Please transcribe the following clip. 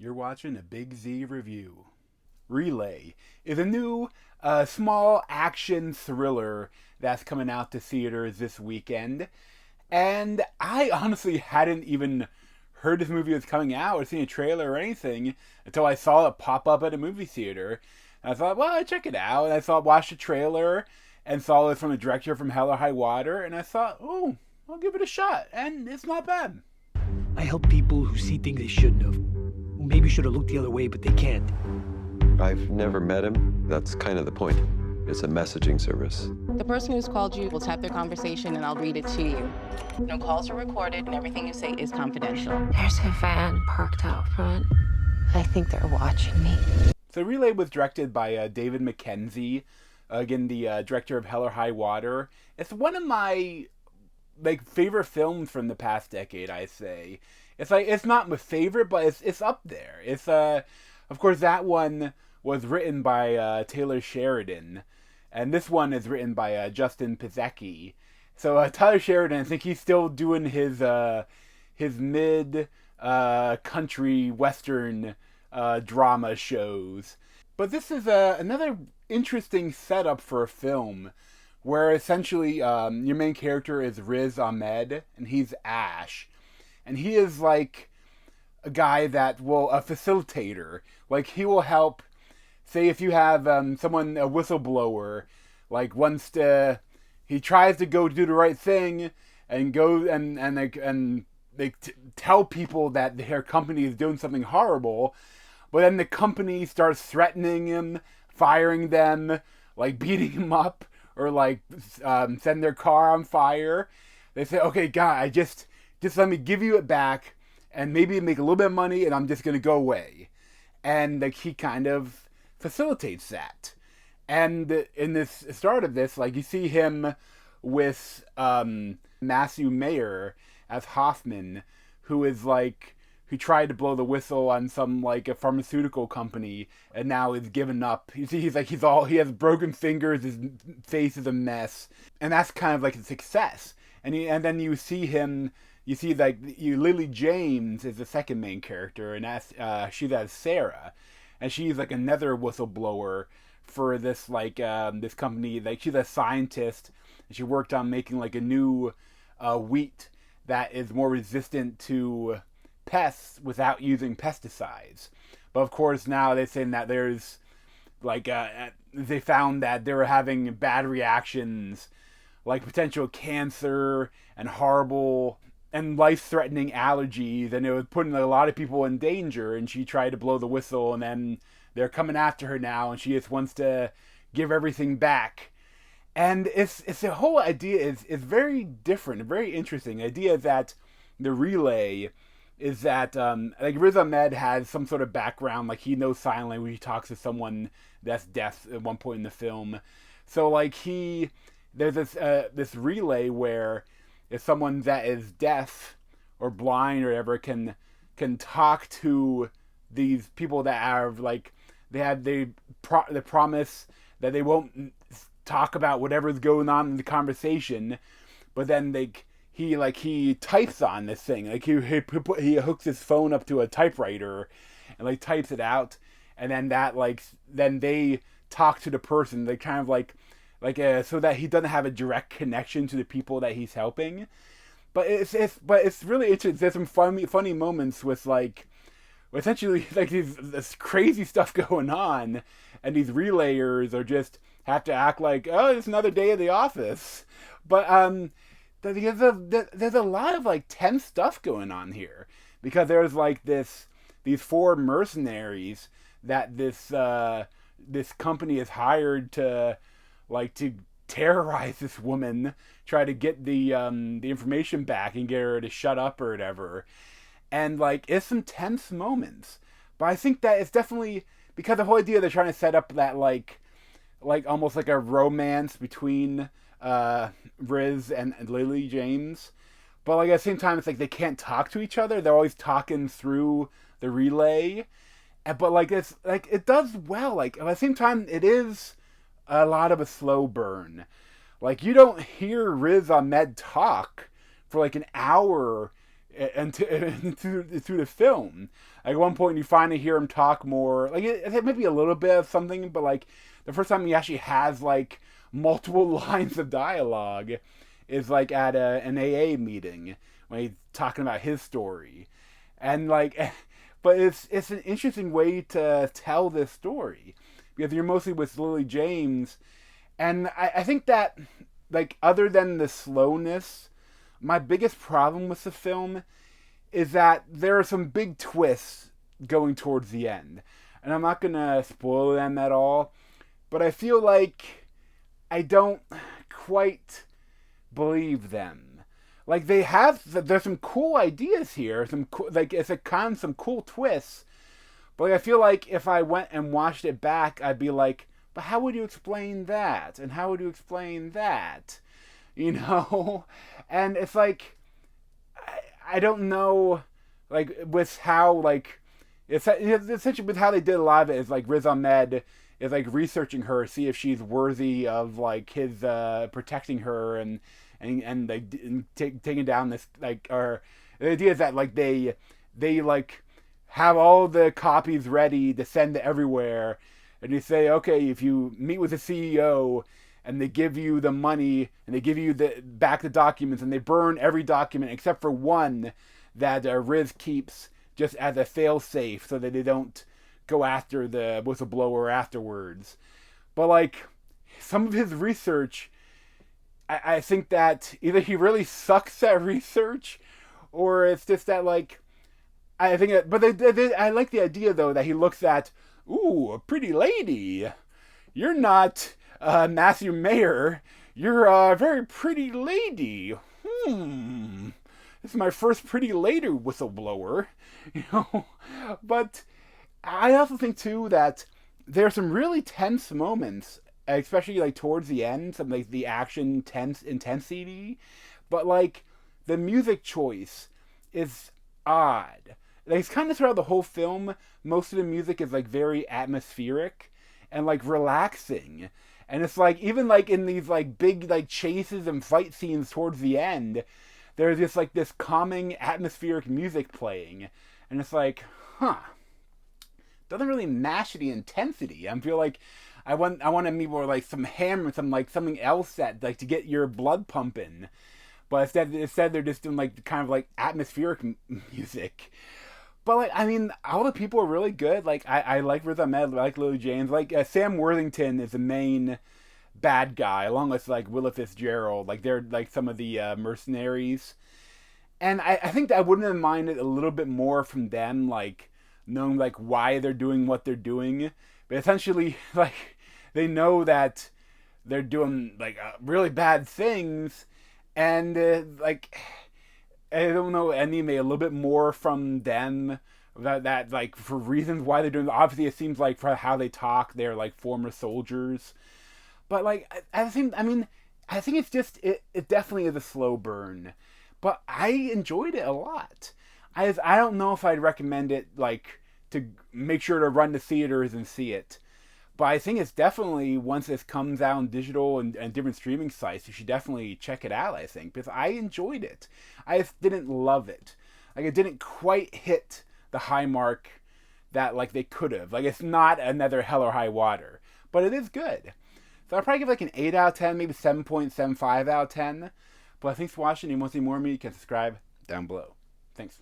You're watching a Big Z review. Relay is a new, small action thriller that's coming out to theaters this weekend. And I honestly hadn't even heard this movie was coming out or seen a trailer or anything until I saw it pop up at a movie theater. And I thought, well, I'd check it out. And watched the trailer and saw it from the director from Hell or High Water. And I thought, oh, I'll give it a shot. And it's not bad. I help people who see things they shouldn't have. Who maybe should have looked the other way, but they can't. I've never met him. That's kind of the point. It's a messaging service. The person who's called you will type their conversation and I'll read it to you. No calls are recorded and everything you say is confidential. There's a van parked out front. I think they're watching me. So Relay was directed by David Mackenzie, again the director of Hell or High Water. It's one of my favorite films from the past decade, I say. It's not my favorite, but it's up there. It's of course that one was written by Taylor Sheridan, and this one is written by Justin Pizecki. So Tyler Sheridan, I think he's still doing his mid country western drama shows. But this is another interesting setup for a film where essentially your main character is Riz Ahmed, and he's Ash. And he is like a guy that will, a facilitator. Like, he will help, say if you have someone, a whistleblower, like wants to, he tries to go do the right thing and go and tell people that their company is doing something horrible, but then the company starts threatening him, firing them, like beating him up, or send their car on fire. They say, okay, God, just let me give you it back, and maybe make a little bit of money, and I'm just gonna go away. And he kind of facilitates that. And in this start of this, you see him with Matthew Mayer as Hoffman, who is who tried to blow the whistle on some a pharmaceutical company and now is given up. You see, he has broken fingers, his face is a mess, and that's kind of a success. And then you see Lily James is the second main character, and she's as Sarah, and she's another whistleblower for this this company. She's a scientist, and she worked on making a new wheat that is more resistant to pests without using pesticides. But of course now they're saying that there's they found that they were having bad reactions, potential cancer and horrible and life-threatening allergies, and it was putting a lot of people in danger, and she tried to blow the whistle, and then they're coming after her now, and she just wants to give everything back. And it's the whole idea is very different, very interesting. The idea that the relay is that Riz Ahmed has some sort of background, he knows sign language, he talks to someone that's deaf at one point in the film. So there's this relay where if someone that is deaf or blind or whatever can talk to these people that are they promise that they won't talk about whatever's going on in the conversation, but then he types on this thing, he hooks his phone up to a typewriter and types it out, and then that then they talk to the person. They kind of so that he doesn't have a direct connection to the people that he's helping. But it's really interesting. There's some funny moments with essentially this crazy stuff going on, and these relayers are just have to act oh, it's another day at the office. But there's a lot of tense stuff going on here, because there's these four mercenaries that this company has hired to terrorize this woman, try to get the information back and get her to shut up or whatever. And it's some tense moments. But I think that it's definitely because the whole idea they're trying to set up that almost a romance between Riz and Lily James. But at the same time it's they can't talk to each other. They're always talking through the relay. But it's it does well. At the same time it is a lot of a slow burn. You don't hear Riz Ahmed talk for an hour and through the film. Like, at one point, you finally hear him talk more. Like, it might be a little bit of something, but like the first time he actually has like multiple lines of dialogue is like at an AA meeting when he's talking about his story, and like, but it's an interesting way to tell this story because you're mostly with Lily James, and I think that, like, other than the slowness, my biggest problem with the film is that there are some big twists going towards the end. And I'm not going to spoil them at all, but I feel like I don't quite believe them. Like, there's some cool ideas here, some cool twists, but like, I feel like if I went and watched it back, I'd be like, but how would you explain that? And how would you explain that? You know? And it's like, I don't know, like, with how, like, it's essentially with how they did a lot of it is, like, Riz Ahmed is, like, researching her, see if she's worthy of, like, his, protecting her and taking down this, like, or the idea is that, like, they like, have all the copies ready to send to everywhere, and you say, okay, if you meet with the CEO, and they give you the money, and they give you back the documents, and they burn every document except for one that Riz keeps just as a fail-safe so that they don't go after the whistleblower afterwards. But, like, some of his research, I think that either he really sucks at research, or it's just that, like, I think that, but I like the idea, though, that he looks at, ooh, a pretty lady. You're not Matthew Mayer, you're a very pretty lady. This is my first pretty lady whistleblower, you know. But I also think too that there are some really tense moments, especially like towards the end, some like the action intensity. But like the music choice is odd. Like, it's kind of throughout the whole film. Most of the music is like very atmospheric and like relaxing. And it's like, even like in these like big like chases and fight scenes towards the end, there's just like this calming atmospheric music playing. And it's like, doesn't really match the intensity. I feel like I want to meet more like some hammer, something else that like to get your blood pumping. But instead they're just doing like kind of like atmospheric music. But, like, I mean, all the people are really good. Like, I like Riz Ahmed, I like Lily James. Like, Sam Worthington is the main bad guy, along with, like, Willa Fitzgerald. Like, they're, like, some of the mercenaries. And I think that I wouldn't have minded a little bit more from them, like, knowing, like, why they're doing what they're doing. But essentially, like, they know that they're doing, like, really bad things. And, like, I don't know, maybe a little bit more from them that like for reasons why they're doing it. Obviously it seems like for how they talk they're like former soldiers, but like I think it's just it definitely is a slow burn, but I enjoyed it a lot. I don't know if I'd recommend it like to make sure to run to theaters and see it, but I think it's definitely, once this comes out on digital and different streaming sites, you should definitely check it out, I think, because I enjoyed it. I just didn't love it. Like, it didn't quite hit the high mark that, like, they could have. Like, it's not another Hell or High Water, but it is good. So I'll probably give, like, an 8 out of 10, maybe 7.75 out of 10. But thanks for watching. If you want to see more of me, you can subscribe down below. Thanks.